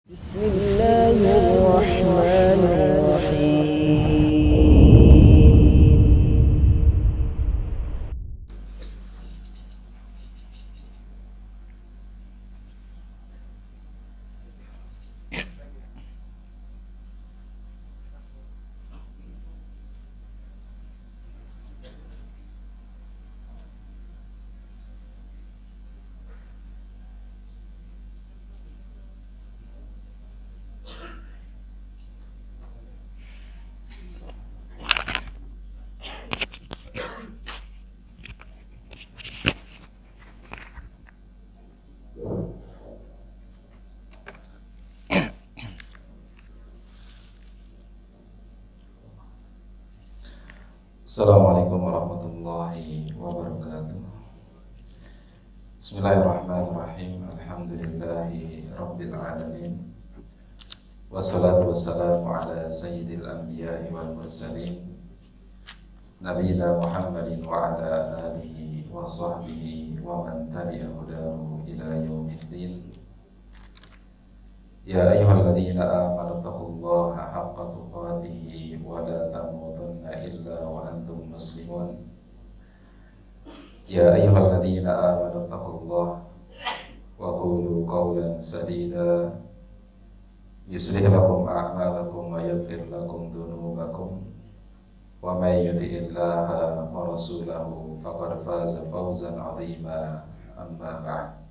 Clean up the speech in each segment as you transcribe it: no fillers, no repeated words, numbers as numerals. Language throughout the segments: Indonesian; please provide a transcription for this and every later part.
بسم الله الرحمن الرحيم. Assalamualaikum warahmatullahi wabarakatuh. Bismillahirrahmanirrahim. Alhamdulillahi rabbil alamin. Wassalatu wassalamu ala sayyidil anbiya'i wal mursalin Nabiyina Muhammadin wa ala alihi wa sahbihi wa man tabi'a hudahu ila yaumiddin. Ya ayyuhalladzina amanu taqullaha haqqa tuqatih wa la tamutunna illa wa antum muslimun. Ya ayyuhalladzina amanu taqullaha wa qulu qawlan sadida yuslih lakum a'malakum wa yaghfir lakum dhunubakum wa may yuti'illaha wa rasulahu faqad faza fawzan 'azima. Amma ba'd.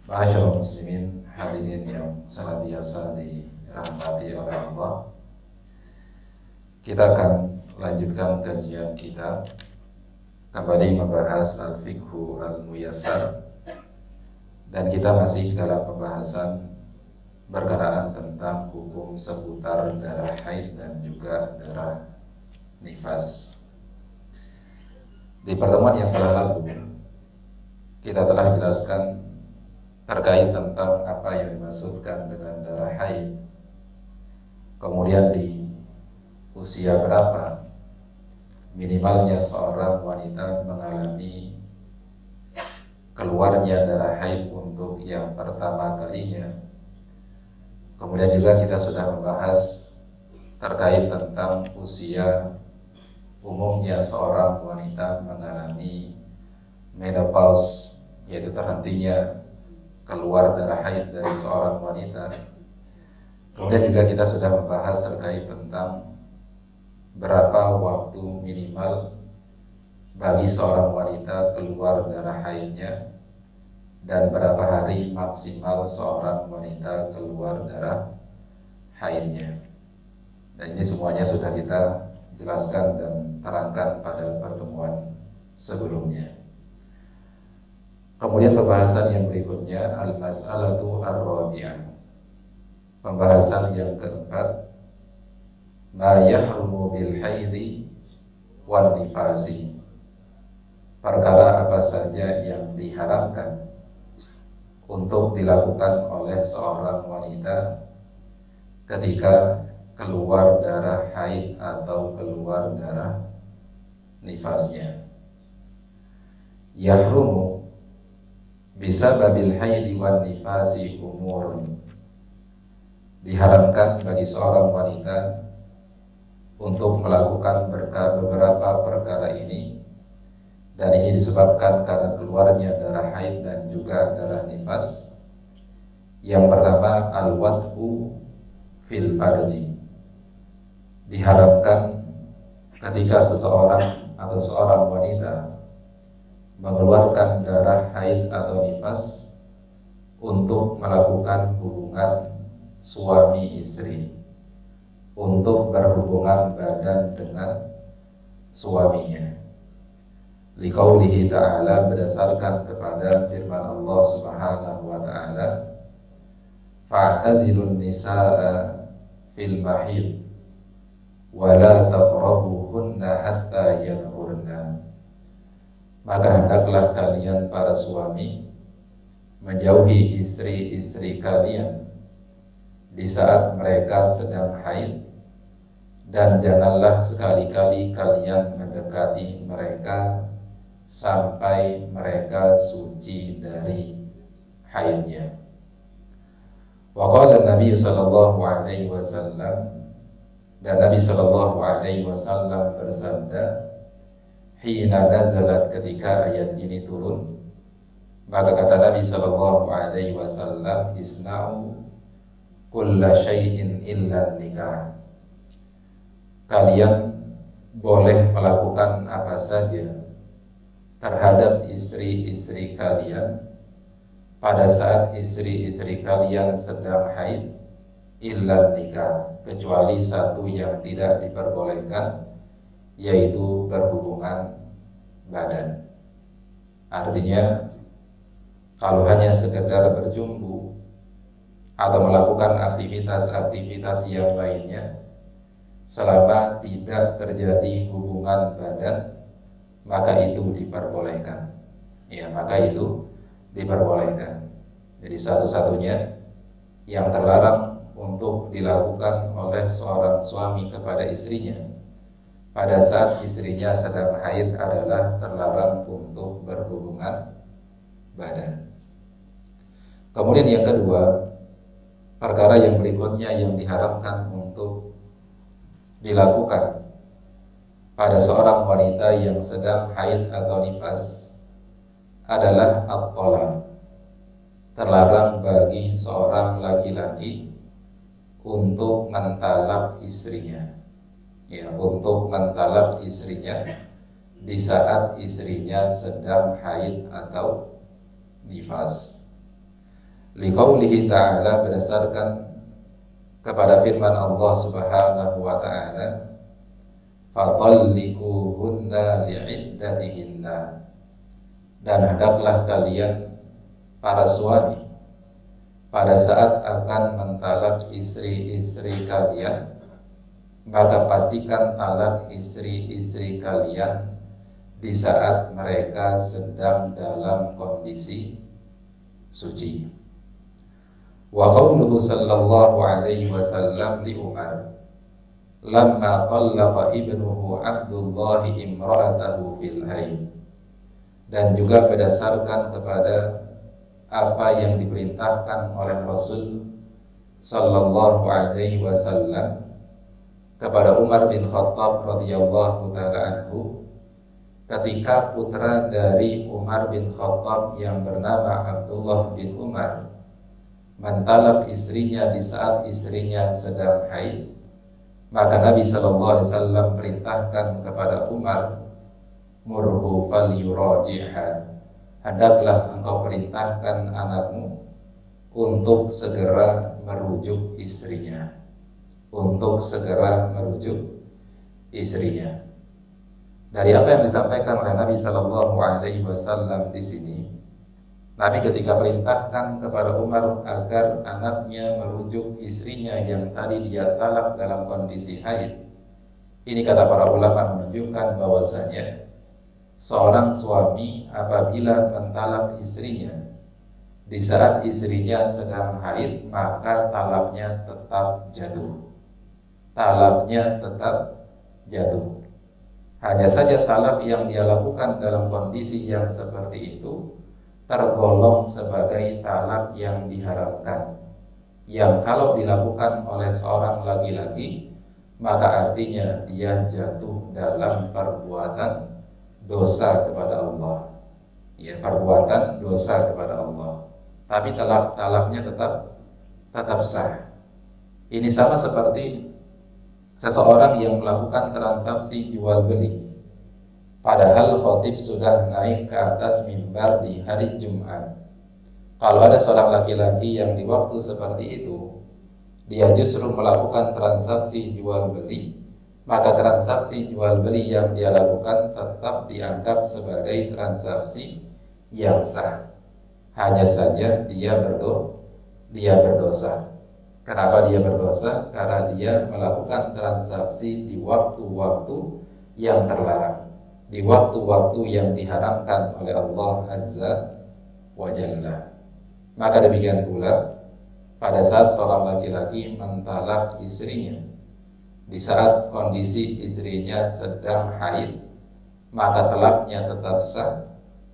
Ma'asyiral muslimin, hadirin yang senantiasa dirahmati oleh Allah, kita akan lanjutkan kajian kita kembali membahas al-fiqhu al-muyassar, dan kita masih dalam pembahasan berkenaan tentang hukum seputar darah haid dan juga darah nifas. Di pertemuan yang telah lalu kita telah jelaskan terkait tentang apa yang dimaksudkan dengan darah haid, kemudian di usia berapa minimalnya seorang wanita mengalami keluarnya darah haid untuk yang pertama kalinya. Kemudian juga kita sudah membahas terkait tentang usia umumnya seorang wanita mengalami menopause, yaitu terhentinya keluar darah haid dari seorang wanita. Kemudian juga kita sudah membahas terkait tentang berapa waktu minimal bagi seorang wanita keluar darah haidnya dan berapa hari maksimal seorang wanita keluar darah haidnya. Dan ini semuanya sudah kita jelaskan dan terangkan pada pertemuan sebelumnya. Kemudian pembahasan yang berikutnya, al-mas'alatu ar-rabi'ah. Pembahasan yang keempat, ma yahrumu bil haidi wan nifasi. Perkara apa saja yang diharamkan untuk dilakukan oleh seorang wanita ketika keluar darah haid atau keluar darah nifasnya. Yahrumu bisa babil haidi wan nifasi umurun. Diharamkan bagi seorang wanita untuk melakukan beberapa perkara ini, dan ini disebabkan karena keluarnya darah haid dan juga darah nifas. Yang pertama, al-wad'u fil farji. Diharamkan ketika seseorang atau seorang wanita mengeluarkan darah haid atau nifas untuk melakukan hubungan suami istri, untuk berhubungan badan dengan suaminya. Liqaulihi ta'ala, berdasarkan kepada firman Allah Subhanahu wa ta'ala, fa'tazilun nisaa fil mahid wa la taqrabuhunna hatta yadhurna. Maka hendaklah kalian para suami menjauhi istri-istri kalian di saat mereka sedang haid, dan janganlah sekali-kali kalian mendekati mereka sampai mereka suci dari haidnya. Wa qala Nabi sallallahu alaihi wasallam, dan Nabi sallallahu alaihi wasallam bersabda, hina nazalat, ketika ayat ini turun, maka kata Nabi sallallahu alaihi wasallam, isna'u kulla syai'in illa nikah. Kalian boleh melakukan apa saja terhadap istri-istri kalian pada saat istri-istri kalian sedang haid, illa nikah, kecuali satu yang tidak diperbolehkan, yaitu berhubungan badan. Artinya kalau hanya sekedar berjumbu atau melakukan aktivitas-aktivitas yang lainnya, selama tidak terjadi hubungan badan, maka itu diperbolehkan. Ya, maka itu diperbolehkan. Jadi satu-satunya yang terlarang untuk dilakukan oleh seorang suami kepada istrinya pada saat istrinya sedang haid adalah terlarang untuk berhubungan badan. Kemudian yang kedua, perkara yang berikutnya yang diharamkan untuk dilakukan pada seorang wanita yang sedang haid atau nifas adalah at-talaq. Terlarang bagi seorang laki-laki untuk mentalak istrinya, ya, untuk mentalak istrinya di saat istrinya sedang haid atau nifas. Liqaulihi ta'ala, berdasarkan kepada firman Allah Subhanahu wa ta'ala, fatalliquhunna li'iddatihinna, dan hendaklah kalian para suami pada saat akan mentalak istri-istri kalian, maka pastikan talak istri-istri kalian di saat mereka sedang dalam kondisi suci. Wa qauluhu sallallahu alaihi wasallam li Umar lamma tallaqa ibnuhu Abdullah imra'atahu fil haid, dan juga berdasarkan kepada apa yang diperintahkan oleh Rasul sallallahu alaihi wasallam kepada Umar bin Khattab radhiyallahu taala anhu, ketika putra dari Umar bin Khattab yang bernama Abdullah bin Umar mentalak istrinya di saat istrinya sedang haid, maka Nabi sallallahu alaihi wasallam perintahkan kepada Umar, murhu falyuraji'ha, hendaklah engkau perintahkan anakmu untuk segera merujuk istrinya, untuk segera merujuk istrinya. Dari apa yang disampaikan oleh Nabi sallallahu alaihi wasallam di sini, Nabi ketika perintahkan kepada Umar agar anaknya merujuk istrinya yang tadi dia talak dalam kondisi haid, ini kata para ulama menunjukkan bahwasanya seorang suami apabila mentalak istrinya di saat istrinya sedang haid, maka talaknya tetap jatuh. Talaknya tetap jatuh. Hanya saja talak yang dia lakukan dalam kondisi yang seperti itu tergolong sebagai talak yang diharamkan, yang kalau dilakukan oleh seorang laki-laki maka artinya dia jatuh dalam perbuatan dosa kepada Allah, ya, perbuatan dosa kepada Allah. Tapi talaknya tetap sah. Ini sama seperti seseorang yang melakukan transaksi jual beli, padahal khotib sudah naik ke atas mimbar di hari Jumat. Kalau ada seorang laki-laki yang di waktu seperti itu dia justru melakukan transaksi jual beli, maka transaksi jual beli yang dia lakukan tetap dianggap sebagai transaksi yang sah. Hanya saja dia berdosa. Kenapa dia berdosa? Karena dia melakukan transaksi di waktu-waktu yang terlarang, di waktu-waktu yang diharamkan oleh Allah Azza wa Jalla. Maka demikian pula pada saat seorang laki-laki mentalak istrinya di saat kondisi istrinya sedang haid, maka talaknya tetap sah,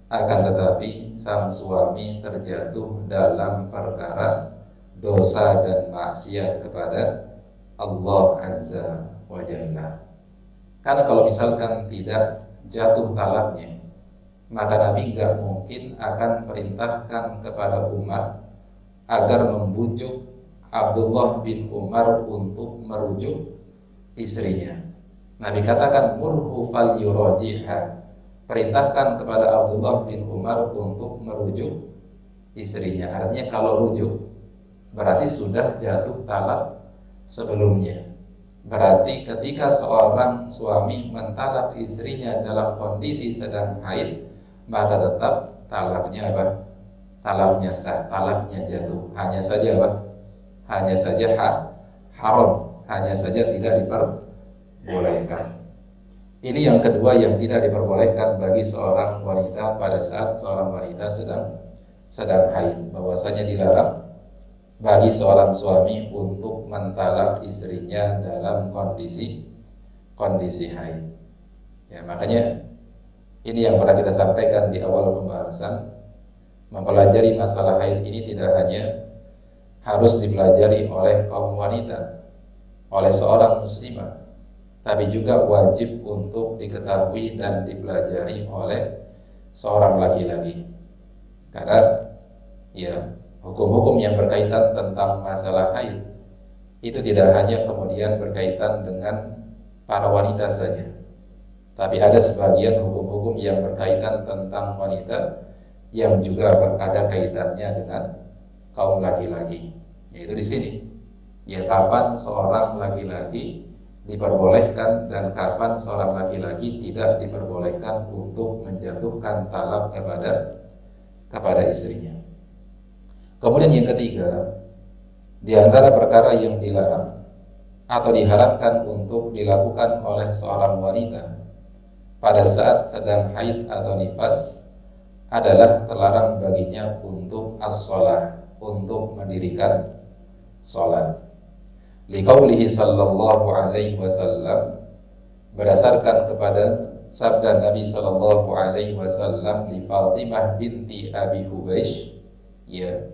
akan tetapi sang suami terjatuh dalam perkara dosa dan maksiat kepada Allah Azza wa Jalla. Karena kalau misalkan tidak jatuh talaknya, maka Nabi nggak mungkin akan perintahkan kepada Umar agar membujuk Abdullah bin Umar untuk merujuk istrinya. Nabi katakan murhu fal yuraji'ha, perintahkan kepada Abdullah bin Umar untuk merujuk istrinya. Artinya kalau rujuk berarti sudah jatuh talak sebelumnya. Berarti ketika seorang suami mentalak istrinya dalam kondisi sedang haid, maka tetap talaknya apa? Talaknya sah, talaknya jatuh. Hanya saja apa? Hanya saja haram, hanya saja tidak diperbolehkan. Ini yang kedua yang tidak diperbolehkan bagi seorang wanita pada saat seorang wanita sedang haid, bahwasanya dilarang bagi seorang suami untuk mentalak istrinya dalam kondisi haid. Ya, makanya ini yang pernah kita sampaikan di awal pembahasan, mempelajari masalah haid ini tidak hanya harus dipelajari oleh kaum wanita, oleh seorang muslimah, tapi juga wajib untuk diketahui dan dipelajari oleh seorang laki-laki. Karena ya, hukum-hukum yang berkaitan tentang masalah haid itu tidak hanya kemudian berkaitan dengan para wanita saja, tapi ada sebagian hukum-hukum yang berkaitan tentang wanita yang juga ada kaitannya dengan kaum laki-laki. Yaitu di sini, ya, kapan seorang laki-laki diperbolehkan dan kapan seorang laki-laki tidak diperbolehkan untuk menjatuhkan talak kepada istrinya. Kemudian yang ketiga, di antara perkara yang dilarang atau diharapkan untuk dilakukan oleh seorang wanita pada saat sedang haid atau nifas adalah terlarang baginya untuk as-shalah, untuk mendirikan salat. Liqaulihi sallallahu alaihi wasallam, berdasarkan kepada sabda Nabi sallallahu alaihi wasallam li Fatimah binti Abi Hubeish, ya,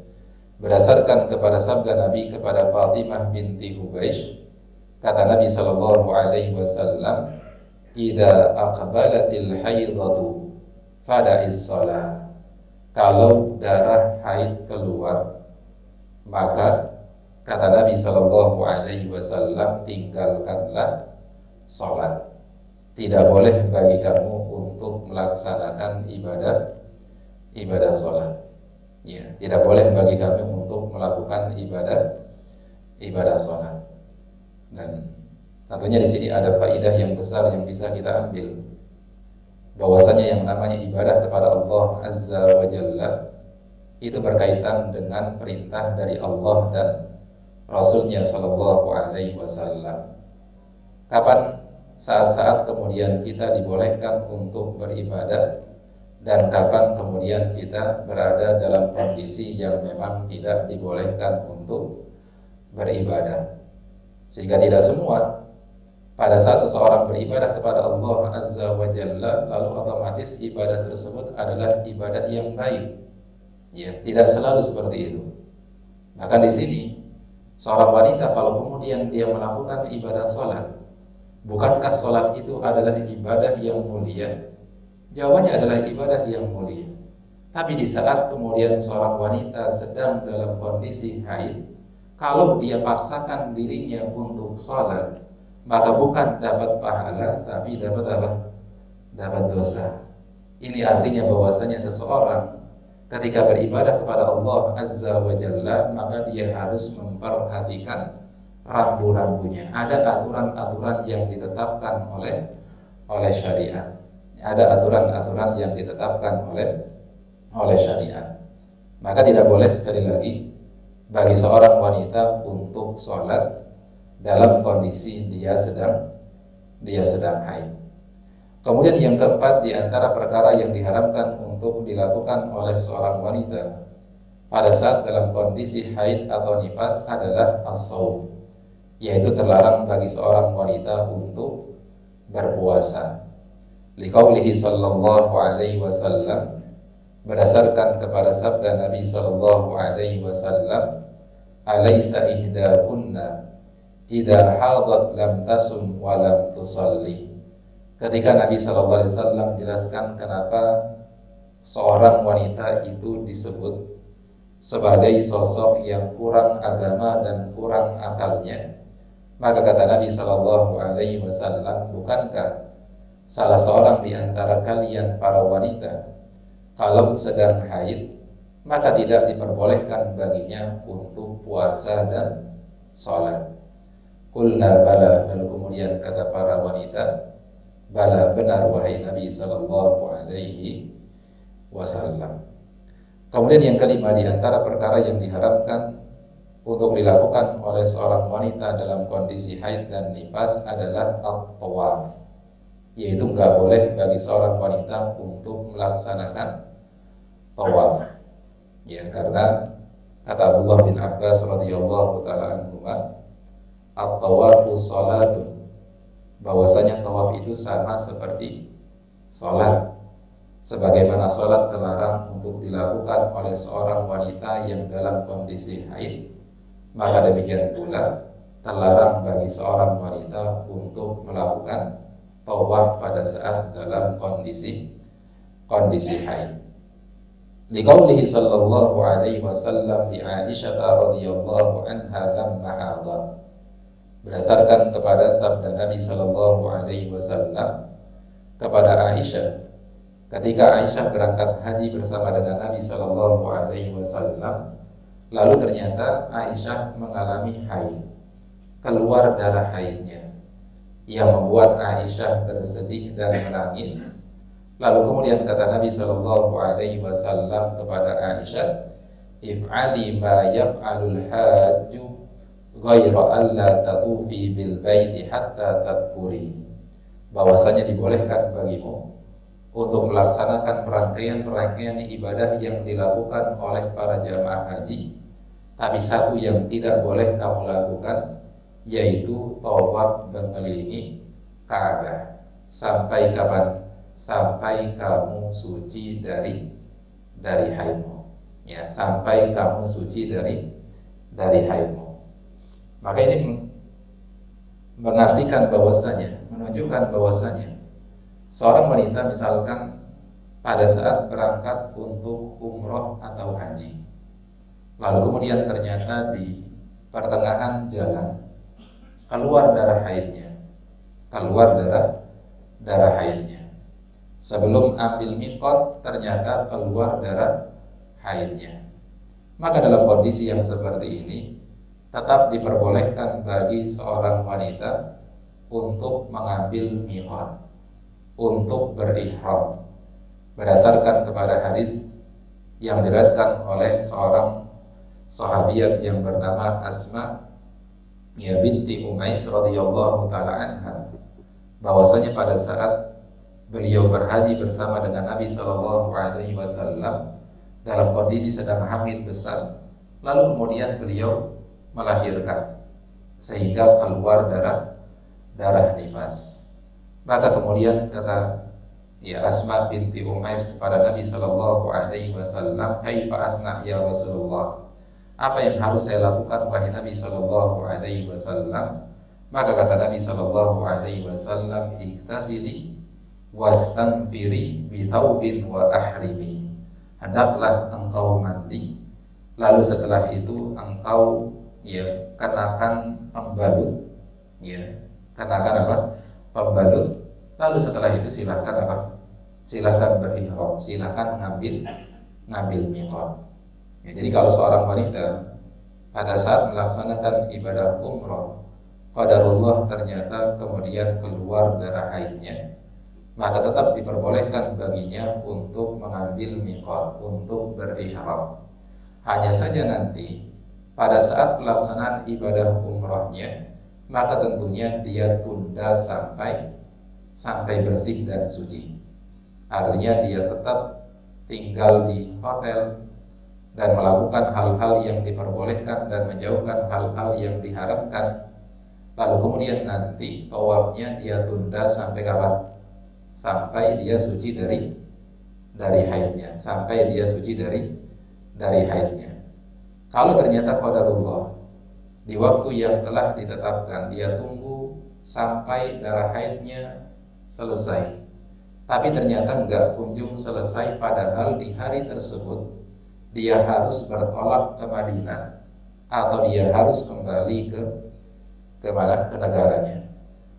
berdasarkan kepada sabda Nabi kepada Fatimah binti Hubeish, kata Nabi sallallahu alaihi wasallam, "Idza aqbalatil haidatu fada'is shalah." Kalau darah haid keluar, maka kata Nabi sallallahu alaihi wasallam, tinggalkanlah salat. Tidak boleh bagi kamu untuk melaksanakan ibadah salat. Ya, tidak boleh bagi kami untuk melakukan ibadah salat. Dan tentunya di sini ada faidah yang besar yang bisa kita ambil, bahwasanya yang namanya ibadah kepada Allah Azza wa Jalla itu berkaitan dengan perintah dari Allah dan Rasulnya Sallallahu Alaihi Wasallam. Kapan saat-saat kemudian kita dibolehkan untuk beribadah dan kapan kemudian kita berada dalam kondisi yang memang tidak dibolehkan untuk beribadah. Sehingga tidak semua pada saat seseorang beribadah kepada Allah Azza wa Jalla lalu otomatis ibadah tersebut adalah ibadah yang baik. Ya, tidak selalu seperti itu. Bahkan di sini seorang wanita kalau kemudian dia melakukan ibadah sholat, bukankah sholat itu adalah ibadah yang mulia? Jawabannya adalah ibadah yang mulia. Tapi di saat kemudian seorang wanita sedang dalam kondisi haid, kalau dia paksakan dirinya untuk sholat, maka bukan dapat pahala, tapi dapat apa? Dapat dosa. Ini artinya bahwasanya seseorang ketika beribadah kepada Allah Azza wa Jalla, maka dia harus memperhatikan rambu-rambunya. Ada aturan-aturan yang ditetapkan oleh syariat. Ada aturan-aturan yang ditetapkan oleh syariat. Maka tidak boleh sekali lagi bagi seorang wanita untuk sholat dalam kondisi dia sedang haid. Kemudian yang keempat, di antara perkara yang diharamkan untuk dilakukan oleh seorang wanita pada saat dalam kondisi haid atau nifas adalah as-shaum, yaitu terlarang bagi seorang wanita untuk berpuasa. Liqaulihi sallallahu alaihi wasallam, berdasarkan kepada sabda Nabi sallallahu alaihi wasallam, alaysa ihdakunna idza hadat lam tasum wa lam tusalli. Ketika Nabi sallallahu alaihi wasallam menjelaskan kenapa seorang wanita itu disebut sebagai sosok yang kurang agama dan kurang akalnya, maka kata Nabi sallallahu alaihi wasallam, bukankah salah seorang di antara kalian para wanita kalau sedang haid maka tidak diperbolehkan baginya untuk puasa dan sholat? Qulna bala, lalu kemudian kata para wanita, bala, benar wahai Nabi sallallahu alaihi wasallam. Kemudian yang kelima di antara perkara yang diharamkan untuk dilakukan oleh seorang wanita dalam kondisi haid dan nifas adalah at-tawaf, yaitu nggak boleh bagi seorang wanita untuk melaksanakan tawaf. Ya, karena kata Abdullah bin Abbas radhiyallahu taala anhuma, at-tawafu salatun, bahwasanya tawaf itu sama seperti salat. Sebagaimana salat terlarang untuk dilakukan oleh seorang wanita yang dalam kondisi haid, maka demikian pula terlarang bagi seorang wanita untuk melakukan tawaf pada saat dalam kondisi haid. Liqaulihi sallallahu alaihi wasallam li Aisyah radhiyallahu anha lamma hadat, berdasarkan kepada sabda Nabi sallallahu alaihi wasallam kepada Aisyah ketika Aisyah berangkat haji bersama dengan Nabi sallallahu alaihi wasallam, lalu ternyata Aisyah mengalami haid, keluar darah haidnya, yang membuat Aisyah bersedih dan menangis. Lalu kemudian kata Nabi sallallahu alaihi wasallam kepada Aisyah, if'ali ma yaf'alul hajju ghayra alla tatufi bil baiti hatta tadhkuri, bahwasanya dibolehkan bagimu untuk melaksanakan rangkaian ibadah yang dilakukan oleh para jamaah haji, tapi satu yang tidak boleh kamu lakukan, yaitu tawaf mengelilingi Ka'bah. Sampai kapan? Sampai kamu suci dari haidmu. Ya, sampai kamu suci dari haidmu. Maka ini mengartikan bahwasanya, menunjukkan bahwasanya seorang wanita misalkan pada saat berangkat untuk umroh atau haji, lalu kemudian ternyata di pertengahan jalan keluar darah haidnya, sebelum ambil miqat ternyata keluar darah haidnya, maka dalam kondisi yang seperti ini tetap diperbolehkan bagi seorang wanita untuk mengambil miqat, untuk berihram, berdasarkan kepada hadis yang diriwayatkan oleh seorang sahabiat yang bernama Asma binti Umais radhiyallahu taala anha, bahwasanya pada saat beliau berhaji bersama dengan Nabi sallallahu alaihi wasallam dalam kondisi sedang hamil besar, lalu kemudian beliau melahirkan sehingga keluar darah nifas. Maka kemudian kata Asma binti Umais kepada Nabi sallallahu alaihi wasallam, "Kaifa asna ya Rasulullah?" Apa yang harus saya lakukan wahai Nabi sallallahu alaihi wasallam? Maka kata Nabi sallallahu alaihi wasallam, "Iktasili wastanfiri bi thawbin wa ahrimi." Hendaklah engkau mandi, lalu setelah itu engkau kenakan pembalut, kenakan apa? Pembalut. Lalu setelah itu silahkan berihram, silahkan ngambil miqat. Jadi kalau seorang wanita pada saat melaksanakan ibadah umrah, qadarullah ternyata kemudian keluar darah haidnya, maka tetap diperbolehkan baginya untuk mengambil miqat, untuk berihram. Hanya saja nanti pada saat pelaksanaan ibadah umrahnya, maka tentunya dia tunda sampai bersih dan suci. Artinya dia tetap tinggal di hotel dan melakukan hal-hal yang diperbolehkan dan menjauhkan hal-hal yang diharamkan. Lalu kemudian nanti tawafnya dia tunda sampai kapan? Sampai dia suci dari haidnya, sampai dia suci dari haidnya. Kalau ternyata qadarullah di waktu yang telah ditetapkan dia tunggu sampai darah haidnya selesai, tapi ternyata nggak kunjung selesai, padahal di hari tersebut dia harus bertolak ke Madinah atau dia harus kembali ke mana, ke negaranya.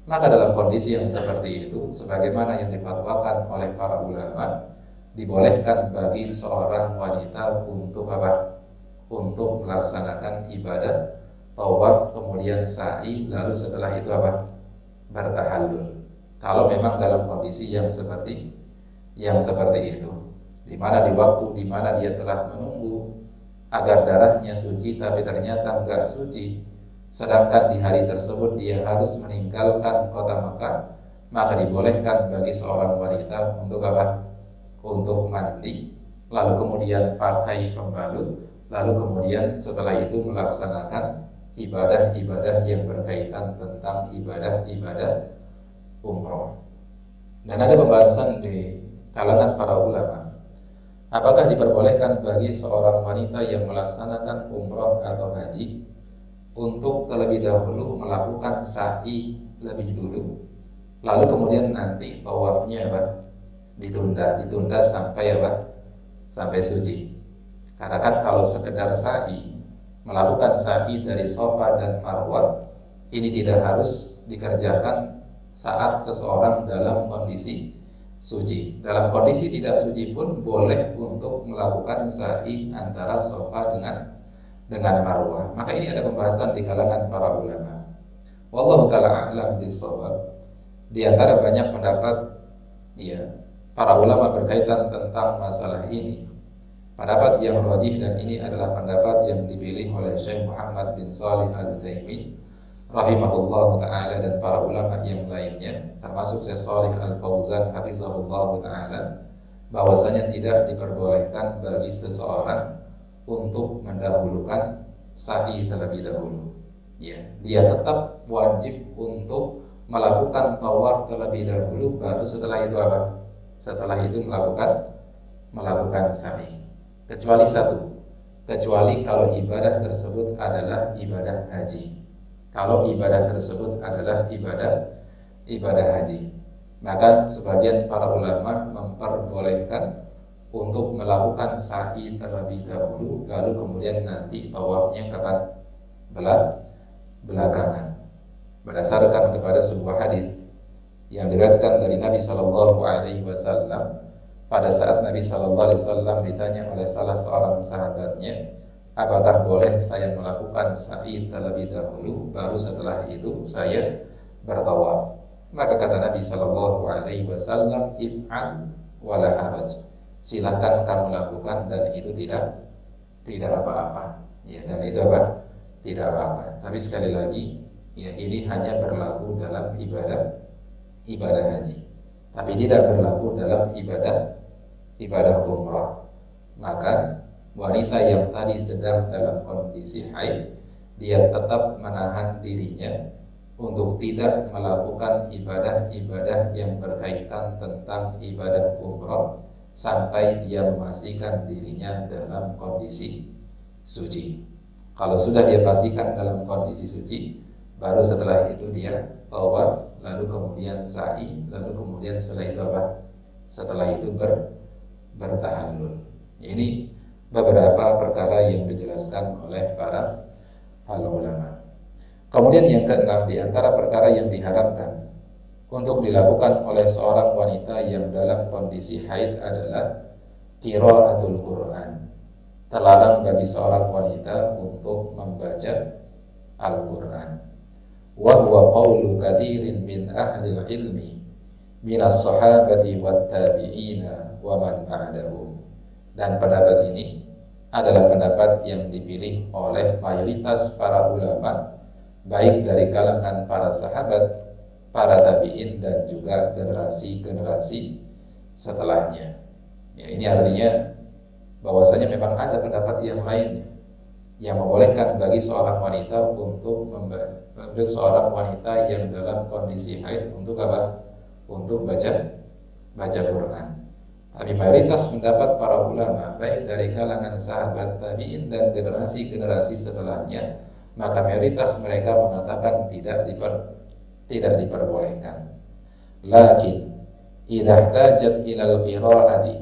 Maka dalam kondisi yang seperti itu, sebagaimana yang difatwakan oleh para ulama, dibolehkan bagi seorang wanita untuk apa? Untuk melaksanakan ibadah tawaf, kemudian sa'i, lalu setelah itu apa? Bertahallul. Kalau memang dalam kondisi yang seperti itu, di mana di waktu di mana dia telah menunggu agar darahnya suci tapi ternyata enggak suci, sedangkan di hari tersebut dia harus meninggalkan kota Makkah, maka dibolehkan bagi seorang wanita untuk apa? Untuk mandi, lalu kemudian pakai pembalut, lalu kemudian setelah itu melaksanakan ibadah-ibadah yang berkaitan tentang ibadah-ibadah umroh. Dan ada pembahasan di kalangan para ulama, apakah diperbolehkan bagi seorang wanita yang melaksanakan umroh atau haji untuk terlebih dahulu melakukan sa'i lebih dulu, lalu kemudian nanti tawafnya apa? Ditunda sampai apa? Sampai suci. Katakan kalau sekedar sa'i, melakukan sa'i dari Safa dan Marwah, ini tidak harus dikerjakan saat seseorang dalam kondisi suci. Dalam kondisi tidak suci pun boleh untuk melakukan sa'i antara Safa dengan Marwah. Maka ini ada pembahasan di kalangan para ulama. Wallahu ta'ala a'lam bishawab. Di antara banyak pendapat para ulama berkaitan tentang masalah ini, pendapat yang rajih, dan ini adalah pendapat yang dipilih oleh Syekh Muhammad bin Shalih Al-Utsaimin rahimahullahu ta'ala dan para ulama yang lainnya, termasuk Syekh Shalih Al-Fauzan hafizahullahu ta'ala, bahwasanya tidak diperbolehkan bagi seseorang untuk mendahulukan sa'i terlebih dahulu. Dia tetap wajib untuk melakukan tawaf terlebih dahulu, baru setelah itu apa? Setelah itu melakukan sa'i. Kecuali kalau ibadah tersebut adalah ibadah haji. Kalau ibadah tersebut adalah ibadah haji, maka sebagian para ulama memperbolehkan untuk melakukan sa'i terlebih dahulu, lalu kemudian nanti tawafnya kapan? Belakangan. Berdasarkan kepada sebuah hadis yang diriwayatkan dari Nabi Shallallahu Alaihi Wasallam, pada saat Nabi Shallallahu Alaihi Wasallam ditanya oleh salah seorang sahabatnya, apakah boleh saya melakukan sa'i terlebih dahulu, baru setelah itu saya bertawaf? Maka kata Nabi Shallallahu Alaihi Wasallam, if'al wala haraj. Silahkan kamu lakukan dan itu tidak apa-apa. Dan itu apa? Tidak apa-apa. Tapi sekali lagi, ini hanya berlaku dalam ibadah haji, tapi tidak berlaku dalam ibadah umrah. Maka wanita yang tadi sedang dalam kondisi haid, dia tetap menahan dirinya untuk tidak melakukan ibadah-ibadah yang berkaitan tentang ibadah umrah sampai dia memastikan dirinya dalam kondisi suci. Kalau sudah dia pastikan dalam kondisi suci, baru setelah itu dia tawaf, lalu kemudian sa'i, lalu kemudian setelah itu apa? Setelah itu bertahallul. Ini beberapa perkara yang dijelaskan oleh para ulama. Kemudian yang keenam, di antara perkara yang diharamkan untuk dilakukan oleh seorang wanita yang dalam kondisi haid adalah qiraatul Quran. Terlarang bagi seorang wanita untuk membaca Al-Quran. Wa huwa qawlu katsirin min ahli ilmi minas sahabati wat tabi'ina wa man ba'dahum. Dan pendapat ini adalah pendapat yang dipilih oleh mayoritas para ulama, baik dari kalangan para sahabat, para tabi'in, dan juga generasi-generasi setelahnya. Ini artinya bahwasanya memang ada pendapat yang lainnya yang membolehkan bagi seorang wanita untuk seorang wanita yang dalam kondisi haid untuk apa? Untuk baca Quran. Tapi mayoritas pendapat para ulama, baik dari kalangan sahabat tabi'in dan generasi-generasi setelahnya, maka mayoritas mereka mengatakan tidak diperbolehkan. Lakin idza ihtajat ila al-qira'ati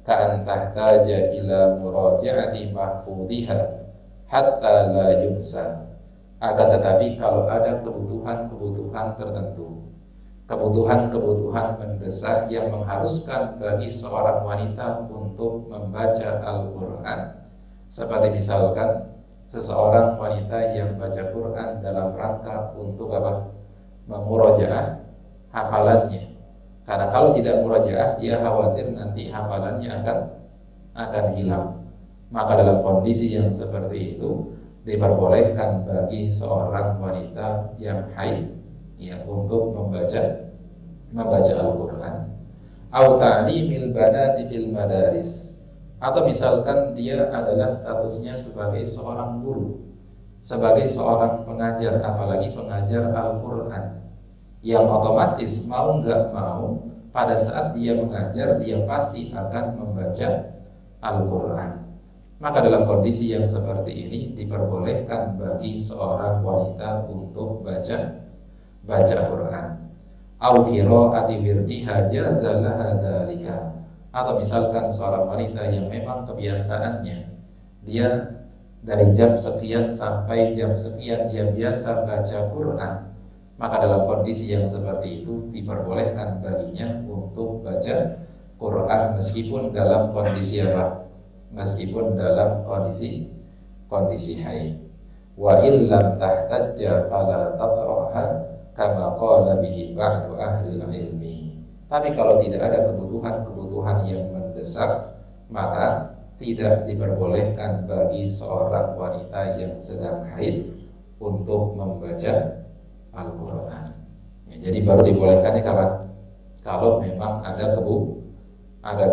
ka'an tahtaja ila muraja'ati mahfudhiha hatta la yunsa. Akan tetapi kalau ada kebutuhan tertentu, kebutuhan mendesak yang mengharuskan bagi seorang wanita untuk membaca Al-Quran, seperti misalkan seseorang wanita yang baca Quran dalam rangka untuk apa? Memurojaah hafalannya. Karena kalau tidak murojaah, dia khawatir nanti hafalannya akan hilang. Maka dalam kondisi yang seperti itu diperbolehkan bagi seorang wanita yang haid ya untuk membaca Al-Quran. Au ta'limil banati fil madaris, atau misalkan dia adalah statusnya sebagai seorang guru, sebagai seorang pengajar, apalagi pengajar Al-Quran, yang otomatis mau nggak mau pada saat dia mengajar dia pasti akan membaca Al-Quran. Maka dalam kondisi yang seperti ini diperbolehkan bagi seorang wanita untuk baca Quran. Au qira'ati wirdiha jazalaha dzalika, atau misalkan seorang wanita yang memang kebiasaannya dia dari jam sekian sampai jam sekian dia biasa baca Quran, maka dalam kondisi yang seperti itu diperbolehkan baginya untuk baca Quran meskipun dalam kondisi apa? Meskipun dalam kondisi haid. Wa illam tahtajja fala tatraha kama qala bihi ba'du ahli ilmi. Tapi kalau tidak ada kebutuhan yang mendesak, maka tidak diperbolehkan bagi seorang wanita yang sedang haid untuk membaca Al-Quran. Ya, jadi baru dibolehkannya kapan? Kalau memang ada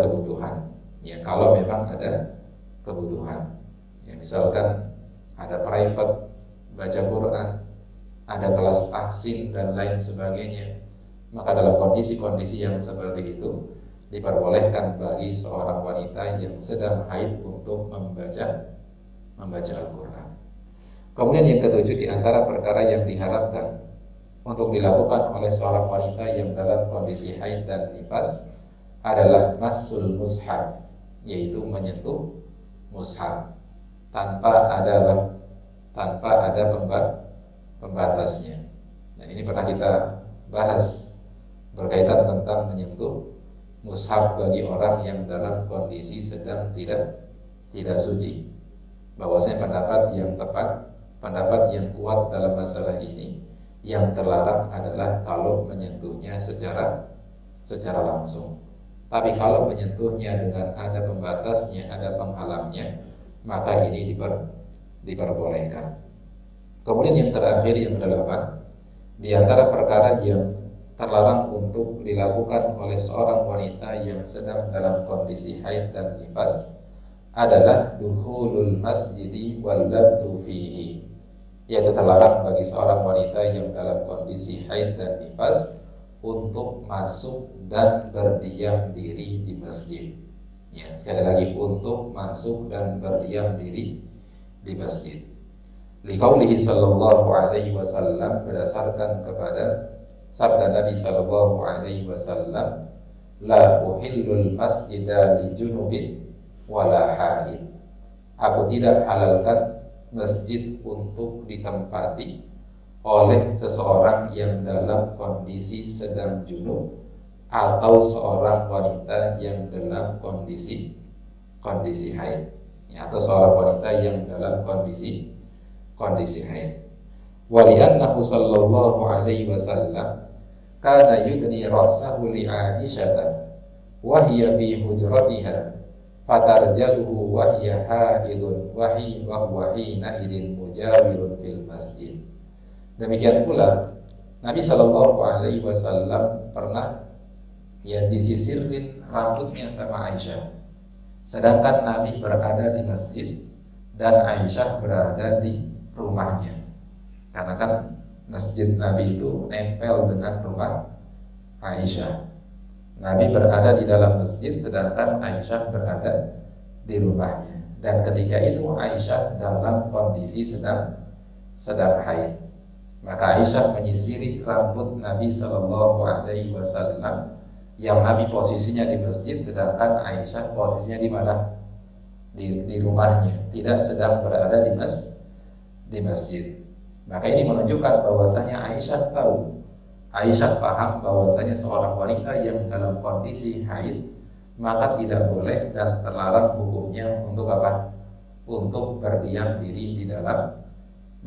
kebutuhan. Ya, kalau memang ada kebutuhan. Ya, misalkan ada private baca Quran, ada kelas tahsin dan lain sebagainya, maka dalam kondisi-kondisi yang seperti itu diperbolehkan bagi seorang wanita yang sedang haid untuk membaca Al-Quran. Kemudian yang ketujuh, di antara perkara yang diharapkan untuk dilakukan oleh seorang wanita yang dalam kondisi haid dan nifas adalah masul mushaf, yaitu menyentuh mushaf tanpa ada pembatasnya. Dan ini pernah kita bahas berkaitan tentang menyentuh mushaf bagi orang yang dalam kondisi sedang tidak suci. Bahwasanya pendapat yang tepat, pendapat yang kuat dalam masalah ini, yang terlarang adalah kalau menyentuhnya secara langsung. Tapi kalau menyentuhnya dengan ada pembatasnya, ada penghalangnya, maka ini diperbolehkan. Kemudian yang terakhir, yang ke-8, di antara perkara yang terlarang untuk dilakukan oleh seorang wanita yang sedang dalam kondisi haid dan nifas adalah dukhulul masjidi wal labthu fihi, yaitu terlarang bagi seorang wanita yang dalam kondisi haid dan nifas untuk masuk dan berdiam diri di masjid. Ya, sekali lagi, untuk masuk dan berdiam diri di masjid. Liqaulihi sallallahu alaihi wasallam, berdasarkan kepada sabda Nabi sallallahu alaihi wasallam, la uhillul masjida li junubin wala haid. Aku tidak halalkan masjid untuk ditempati oleh seseorang yang dalam kondisi sedang junub atau seorang wanita yang dalam kondisi haid, ya, atau seorang wanita yang dalam kondisi haid. Wali'annahu sallallahu alaihi wasallam kana yudni ra'sahu li Aisyata wa hiya fi hujratiha fatarjaluhu wa hiya haidun wa huwa hina idin mujawirun fil masjid. Demikian pula Nabi Shallallahu Alaihi Wasallam pernah disisirin rambutnya sama Aisyah, sedangkan Nabi berada di masjid dan Aisyah berada di rumahnya. Karena kan masjid Nabi itu nempel dengan rumah Aisyah. Nabi berada di dalam masjid sedangkan Aisyah berada di rumahnya. Dan ketika itu Aisyah dalam kondisi sedang haid. Maka Aisyah menyisiri rambut Nabi Shallallahu Alaihi Wasallam yang Nabi posisinya di masjid, sedangkan Aisyah posisinya di mana? Di rumahnya, tidak sedang berada di masjid. Maka ini menunjukkan bahwasanya Aisyah tahu, Aisyah paham bahwasanya seorang wanita yang dalam kondisi haid maka tidak boleh dan terlarang hukumnya untuk apa? Untuk berdiam diri di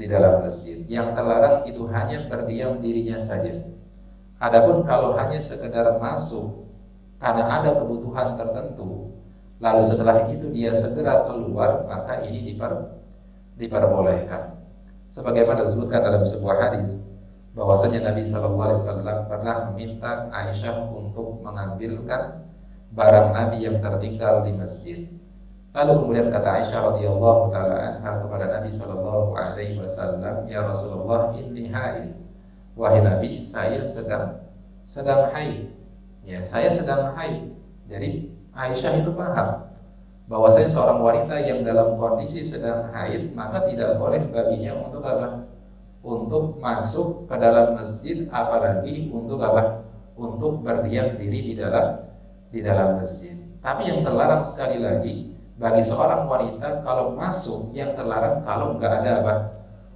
dalam masjid. Yang terlarang itu hanya berdiam dirinya saja. Adapun kalau hanya sekedar masuk karena ada kebutuhan tertentu, lalu setelah itu dia segera keluar, maka ini diperbolehkan. Sebagaimana disebutkan dalam sebuah hadis bahwasanya Nabi SAW pernah meminta Aisyah untuk mengambilkan barang Nabi yang tertinggal di masjid. Lalu kemudian kata Aisyah radhiyallahu taala anha kepada Nabi sallallahu alaihi wasallam, "Ya Rasulullah, inni haid." Wahai Nabi, saya sedang haid. Ya, saya sedang haid. Jadi Aisyah itu paham bahwasanya seorang wanita yang dalam kondisi sedang haid maka tidak boleh baginya untuk apa? Untuk masuk ke dalam masjid, apalagi untuk apa? Untuk berdiam diri di dalam masjid. Tapi yang terlarang sekali lagi bagi seorang wanita kalau masuk, yang terlarang kalau nggak ada apa?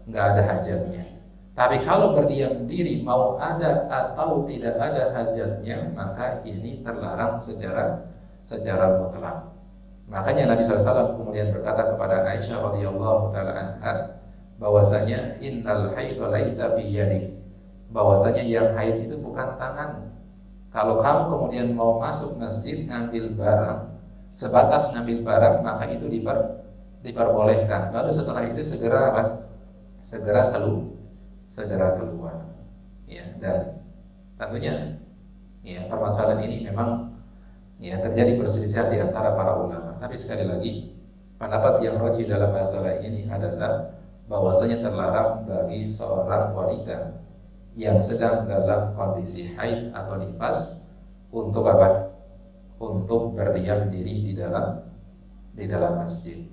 Nggak ada hajatnya. Tapi kalau berdiam diri mau ada atau tidak ada hajatnya, maka ini terlarang secara mutlak. Makanya Nabi SAW kemudian berkata kepada Aisyah radhiyallahu taala anha bahwasanya innal haidha laisa fi yadik, bahwasanya yang haid itu bukan tangan. Kalau kamu kemudian mau masuk masjid ngambil barang, sebatas ngambil barang, maka itu diperbolehkan. Lalu setelah itu segera apa? Segera keluar. Ya, dan tentunya ya permasalahan ini memang ya terjadi perselisihan di antara para ulama. Tapi sekali lagi, pendapat yang rajih dalam masalah ini adalah bahwasanya terlarang bagi seorang wanita yang sedang dalam kondisi haid atau nifas untuk apa? Untuk berdiam diri di dalam masjid.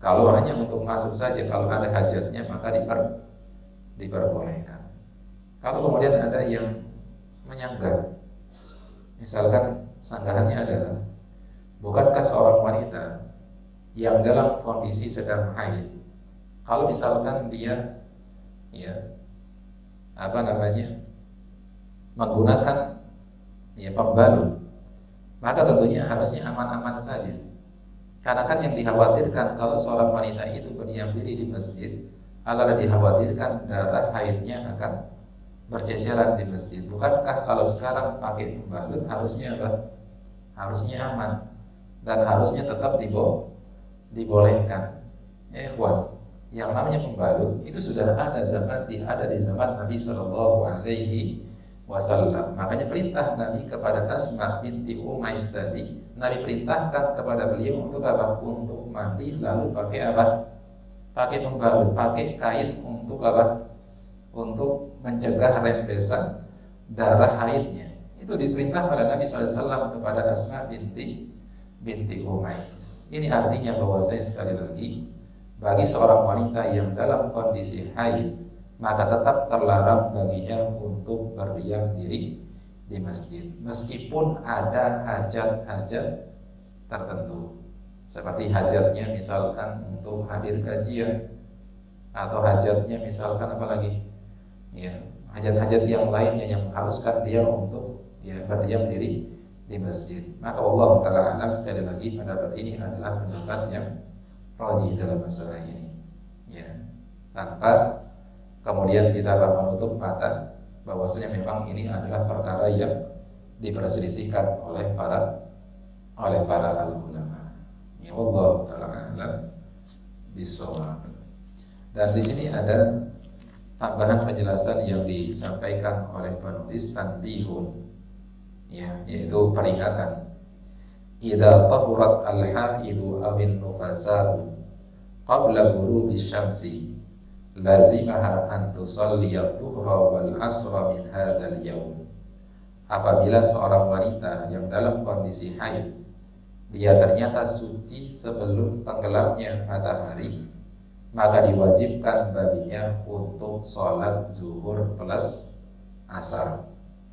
Kalau hanya untuk masuk saja, kalau ada hajatnya maka diperbolehkan. Kalau kemudian ada yang menyanggah, misalkan sanggahannya adalah, bukankah seorang wanita yang dalam kondisi sedang haid, kalau misalkan dia menggunakan pembalut, maka tentunya harusnya aman-aman saja. Karena kan yang dikhawatirkan kalau seorang wanita itu berdiam diri di masjid adalah dikhawatirkan darah haidnya akan berceceran di masjid. Bukankah kalau sekarang pakai pembalut harusnya apa? Harusnya aman dan harusnya tetap dibolehkan. Ya ikhwan, yang namanya pembalut itu sudah ada di zaman Nabi Shallallahu Alaihi Wasallam. Makanya perintah Nabi kepada Asma binti Umais tadi, Nabi perintahkan kepada beliau untuk apa? Untuk mandi lalu pakai apa? Pakai pembalut, pakai kain untuk apa? Untuk mencegah rembesan darah haidnya. Itu diperintah pada Nabi SAW kepada Asma binti Umais. Ini artinya bahwa saya sekali lagi, bagi seorang wanita yang dalam kondisi haid, maka tetap terlarang baginya untuk berdiam diri di masjid, meskipun ada hajat-hajat tertentu, seperti hajatnya misalkan untuk hadir kajian, atau hajatnya misalkan apalagi hajat-hajat yang lainnya yang mengharuskan dia untuk berdiam diri di masjid. Maka Allah Ta'ala alam, sekali lagi pendapat ini adalah pendapat yang rajih dalam masalah ini, tanpa kemudian kita menutup mata bahwasanya memang ini adalah perkara yang diperselisihkan oleh para ulama. Allah Ta'ala alam bisawab. Dan di sini ada tambahan penjelasan yang disampaikan oleh penulis tanbihun, yaitu peringatan. Idza tahurat al-haidu awin nufasa'u qabla ghurubi syamsi lazimaha an tusalliya dhuhra wal asra min hadzal yawm apabila seorang wanita yang dalam kondisi haid dia ternyata suci sebelum tenggelamnya matahari, maka diwajibkan baginya untuk sholat zuhur plus asar.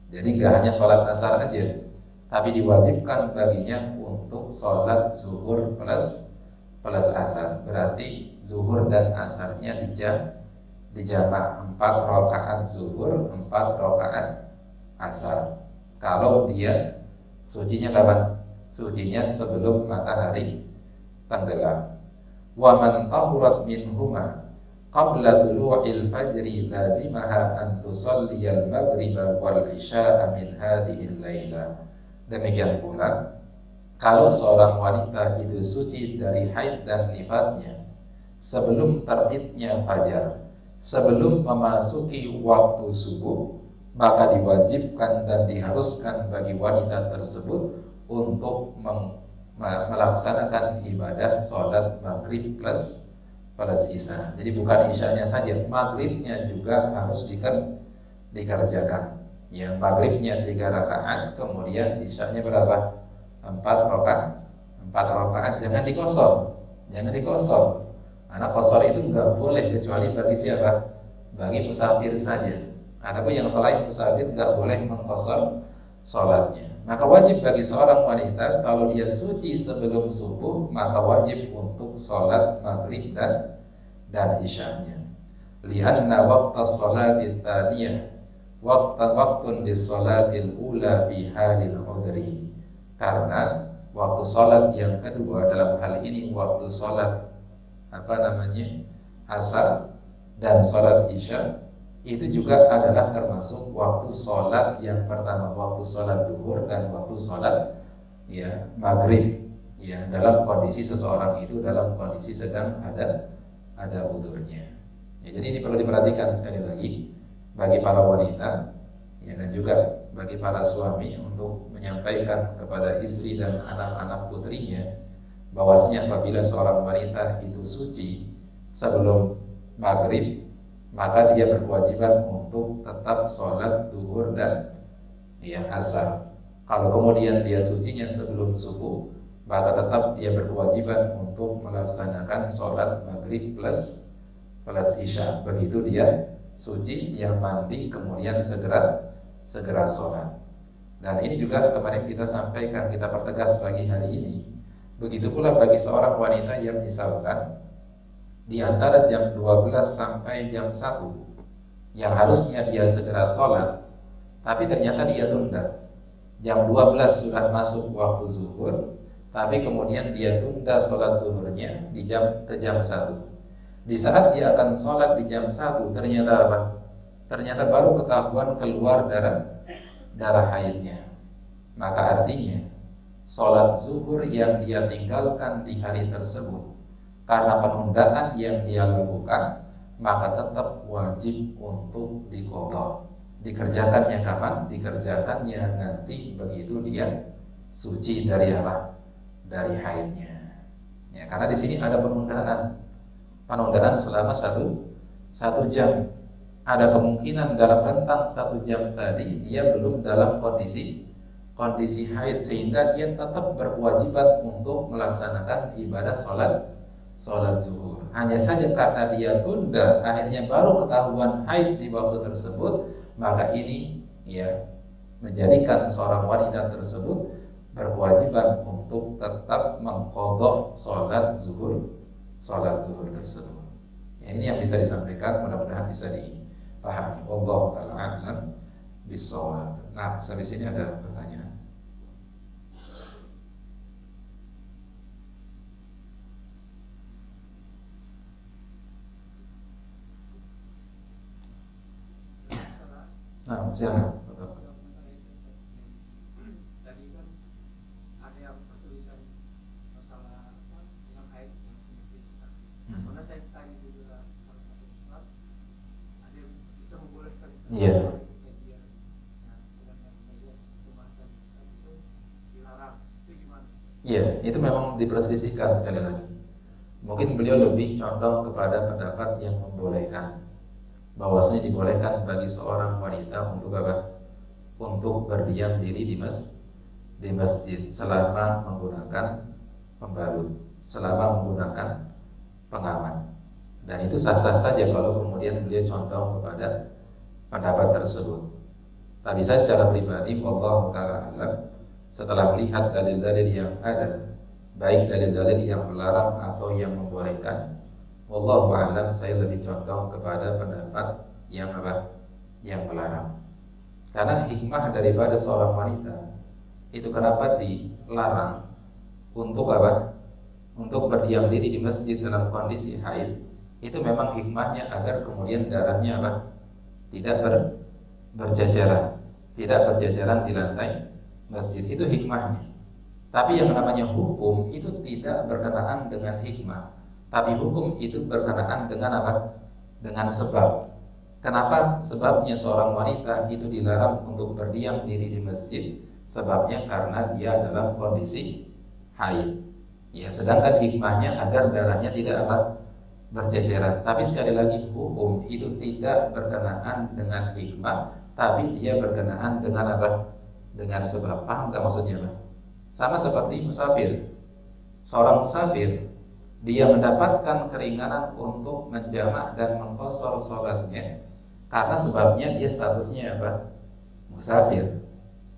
Jadi nggak hanya sholat asar aja, tapi diwajibkan baginya untuk sholat zuhur plus asar. Berarti zuhur dan asarnya dijamak 4 rakaat zuhur, 4 rakaat asar. Kalau dia sucinya kapan? Sucinya sebelum matahari tenggelam. Wa man tahurat minhuma qabla tulu'il fajri lazimaha an tusalliyal maghriba wal isya'a min hadhil laila. Demikian pula kalau seorang wanita itu suci dari haid dan nifasnya sebelum terbitnya fajar, sebelum memasuki waktu subuh, maka diwajibkan dan diharuskan bagi wanita tersebut untuk melaksanakan ibadah sholat maghrib plus isya. Jadi bukan isyanya saja, maghribnya juga harus dikerjakan. Yang maghribnya 3 rakaat, kemudian isyanya berapa? 4 rakaat. 4 rakaat, jangan dikosor. Karena kosor itu nggak boleh kecuali bagi siapa? Bagi musafir saja. Adapun yang selain musafir nggak boleh mengkosor sholatnya. Maka wajib bagi seorang wanita kalau dia suci sebelum subuh, maka wajib untuk sholat maghrib dan isyanya. Lianna waqta sholati tsaniyah waktun di sholatil ula fi halil udri. Karena waktu sholat yang kedua dalam hal ini waktu sholat asar dan sholat isya itu juga adalah termasuk waktu sholat yang pertama, waktu sholat duhur dan waktu sholat maghrib, dalam kondisi seseorang itu dalam kondisi sedang ada udhurnya. Jadi ini perlu diperhatikan sekali lagi bagi para wanita dan juga bagi para suami untuk menyampaikan kepada istri dan anak-anak putrinya bahwasanya apabila seorang wanita itu suci sebelum maghrib, maka dia berkewajiban untuk tetap sholat duhur dan asar. Kalau kemudian dia sucinya sebelum subuh, maka tetap dia berkewajiban untuk melaksanakan sholat maghrib plus isya. Begitu dia suci, yang mandi kemudian segera sholat. Dan ini juga kemarin kita sampaikan, kita pertegas pagi hari ini. Begitu pula bagi seorang wanita yang misalkan di antara jam 12 sampai jam 1 yang harusnya dia segera sholat, tapi ternyata dia tunda. Jam 12 sudah masuk waktu zuhur, tapi kemudian dia tunda sholat zuhurnya ke jam 1. Di saat dia akan sholat di jam 1, ternyata apa? Ternyata baru ketahuan keluar darah haidnya. Maka artinya sholat zuhur yang dia tinggalkan di hari tersebut karena penundaan yang dia lakukan, maka tetap wajib untuk diqadha. Dikerjakannya kapan? Dikerjakannya nanti begitu dia suci dari apa? Dari haidnya. Karena di sini ada penundaan selama satu jam. Ada kemungkinan dalam rentang 1 jam tadi dia belum dalam kondisi haid, sehingga dia tetap berkewajiban untuk melaksanakan ibadah sholat zuhur. Hanya saja karena dia tunda, akhirnya baru ketahuan haid di waktu tersebut, maka ini menjadikan seorang wanita tersebut berkewajiban untuk tetap mengqadha sholat zuhur tersebut. Ini yang bisa disampaikan, mudah-mudahan bisa dipahami. Wallahu ta'ala a'lam bishawab. Nah, sampai sini ada pertanyaan. Nah, silakan. Tadi kan ada yang kesulitan masalah yang haid yang dimiskinkan. Karena saya tanya juga salah satu ustaz, ada yang bisa membolehkan media. Nah, sedangkan saya pembahasan ustaz itu dilarang. Itu gimana? Iya, itu memang diperselisihkan sekali lagi. Mungkin beliau lebih condong kepada pendapat yang membolehkan, bahwasanya dibolehkan bagi seorang wanita untuk apa? untuk berdiam diri di masjid selama menggunakan pembalut, selama menggunakan pengaman. Dan itu sah-sah saja kalau kemudian beliau condong kepada pendapat tersebut. Tapi saya secara pribadi, wallahu ta'ala alam, setelah melihat dalil-dalil yang ada, baik dalil-dalil yang melarang atau yang membolehkan, wallahu a'lam, saya lebih condong kepada pendapat yang apa? Yang melarang. Karena hikmah daripada seorang wanita itu kenapa dilarang untuk apa? Untuk berdiam diri di masjid dalam kondisi haid, itu memang hikmahnya agar kemudian darahnya apa? Tidak berjajaran, tidak berjajaran di lantai masjid. Itu hikmahnya. Tapi yang namanya hukum itu tidak berkenaan dengan hikmah, tapi hukum itu berkenaan dengan apa? Dengan sebab. Kenapa sebabnya seorang wanita itu dilarang untuk berdiam diri di masjid? Sebabnya karena dia dalam kondisi haid. Ya, sedangkan hikmahnya agar darahnya tidak apa? Berjajaran. Tapi sekali lagi, hukum itu tidak berkenaan dengan hikmah, tapi dia berkenaan dengan apa? Dengan sebab. Paham nggak maksudnya apa? Sama seperti musafir. Seorang musafir, dia mendapatkan keringanan untuk menjamak dan mengqashar sholatnya karena sebabnya dia statusnya apa? Musafir.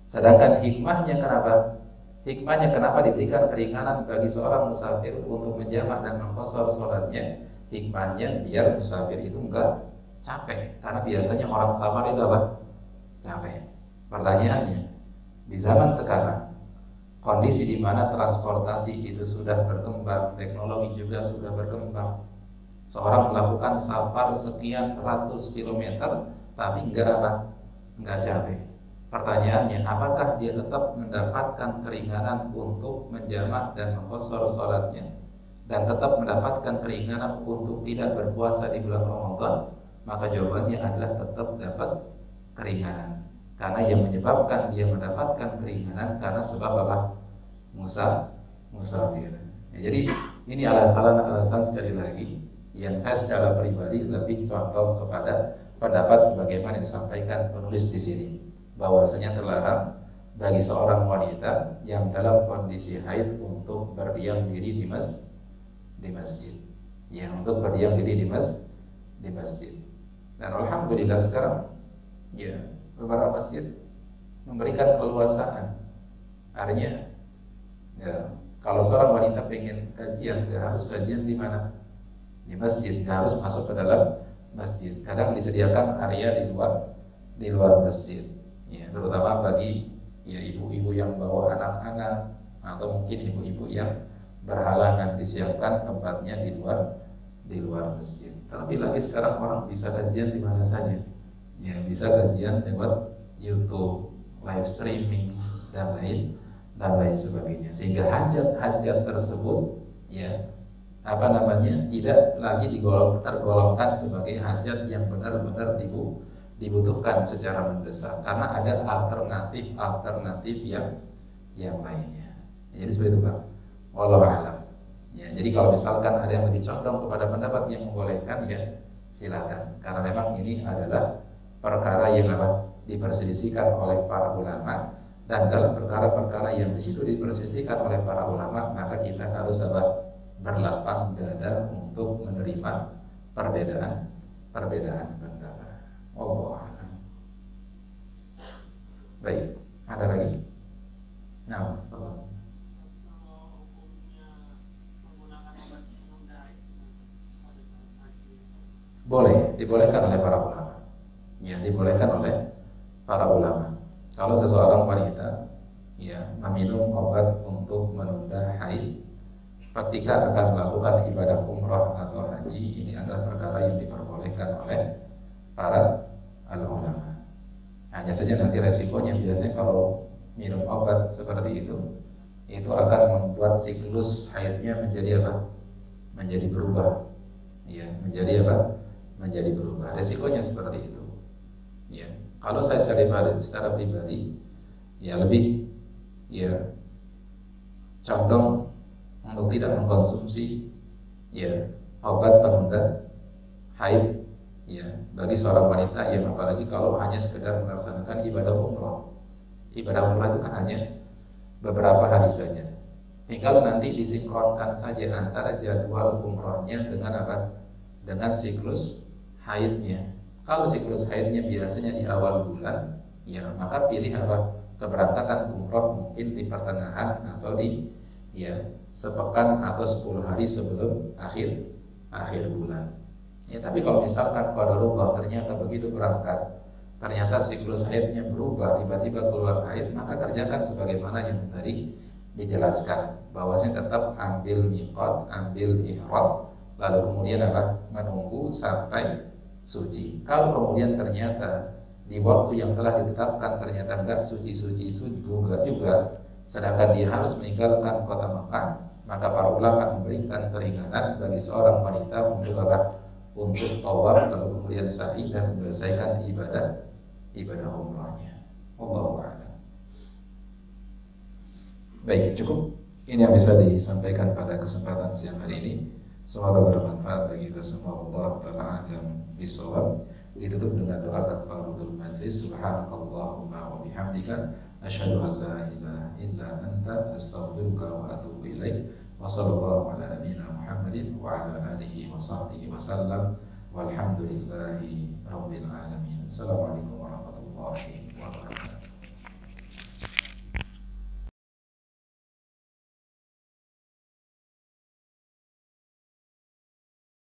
Sedangkan hikmahnya kenapa? Hikmahnya kenapa diberikan keringanan bagi seorang musafir untuk menjamak dan mengqashar sholatnya? Hikmahnya biar musafir itu enggak capek. Karena biasanya orang safar itu apa? Capek. Pertanyaannya, di zaman sekarang, kondisi di mana transportasi itu sudah berkembang, teknologi juga sudah berkembang, seorang melakukan safar sekian ratus kilometer tapi enggak apa? Enggak capek. Pertanyaannya, apakah dia tetap mendapatkan keringanan untuk menjamak dan mengqashar sholatnya dan tetap mendapatkan keringanan untuk tidak berpuasa di bulan Ramadan? Maka jawabannya adalah tetap dapat keringanan. Karena yang menyebabkan dia mendapatkan keringanan karena sebab apa? Musafir. Ya, jadi ini alasan sekali lagi yang saya secara pribadi lebih condong kepada pendapat sebagaimana disampaikan penulis di sini, bahwasanya terlarang bagi seorang wanita yang dalam kondisi haid untuk berdiam diri di masjid. Ya, untuk berdiam diri di masjid. Dan alhamdulillah sekarang ya beberapa masjid memberikan keluasaan. Artinya ya, kalau seorang wanita pengen kajian, gak harus kajian di mana? Di masjid, gak harus masuk ke dalam masjid. Kadang disediakan area di luar masjid. Ya, terutama bagi ya ibu-ibu yang bawa anak-anak atau mungkin ibu-ibu yang berhalangan, disiapkan tempatnya di luar masjid. Terlebih lagi sekarang orang bisa kajian di mana saja. Ya, bisa kajian lewat YouTube, live streaming dan lain sebagainya. Sehingga hajat-hajat tersebut ya tidak lagi tergolongkan sebagai hajat yang benar-benar dibutuhkan secara mendesak, karena ada alternatif yang lainnya. Jadi seperti itu, Pak. Wallahu a'lam. Ya, jadi kalau misalkan ada yang lebih condong kepada pendapat yang membolehkan, ya silakan. Karena memang ini adalah perkara yang diperselisihkan oleh para ulama, dan dalam perkara-perkara yang di situ diperselisihkan oleh para ulama, maka kita harus berlapang dada untuk menerima perbedaan pendapat. Wallahu a'lam. Baik, ada lagi? Nah, Allah. Boleh, dibolehkan oleh para ulama. Ya, dibolehkan oleh para ulama. Kalau seseorang wanita ya meminum obat untuk menunda haid ketika akan melakukan ibadah umrah atau haji, ini adalah perkara yang diperbolehkan oleh para ulama. Hanya saja nanti resikonya biasanya kalau minum obat seperti itu akan membuat siklus haidnya menjadi menjadi berubah. Ya, menjadi berubah. Resikonya seperti itu. Ya, kalau saya secara pribadi ya lebih ya condong untuk tidak mengkonsumsi ya obat penunda haid ya bagi seorang wanita yang apalagi kalau hanya sekedar melaksanakan ibadah umrah. Ibadah umrah itu kan hanya beberapa hari saja. Tinggal nanti disinkronkan saja antara jadwal umrohnya dengan apa? Dengan siklus haidnya. Kalau siklus haidnya biasanya di awal bulan, ya maka pilih apa? Keberangkatan umroh mungkin di pertengahan atau di sepekan atau 10 hari sebelum akhir bulan. Ya, tapi kalau misalkan qadarullah ternyata begitu berangkat, ternyata siklus haidnya berubah, tiba-tiba keluar haid, maka kerjakan sebagaimana yang tadi dijelaskan, bahwasanya tetap ambil miqat, ambil ihram, lalu kemudian apa? Menunggu sampai suci. Kalau kemudian ternyata di waktu yang telah ditetapkan ternyata enggak suci-suci juga, sedangkan dia harus meninggalkan kota Makkah, maka para ulama memberikan keringanan bagi seorang wanita untuk apa? Untuk tawaf, lalu kemudian sa'i dan menyelesaikan ibadah umrahnya. Wallahu a'lam. Baik, cukup. Ini yang bisa disampaikan pada kesempatan siang hari ini. Semoga bermanfaat bagi kita semua. Allah ta'ala a'lam bishawab. Ditutup dengan doa kafaratul majlis. Subhanakallahumma wa bihamdika asyhadu an la ilaha illa anta astaghfiruka wa atubu ilaik. Wa sallallahu ala nabiyyina Muhammadin wa ala alihi wa sahbihi wa sallam. Walhamdulillahi rabbil alamin. Assalamualaikum warahmatullahi wabarakatuh.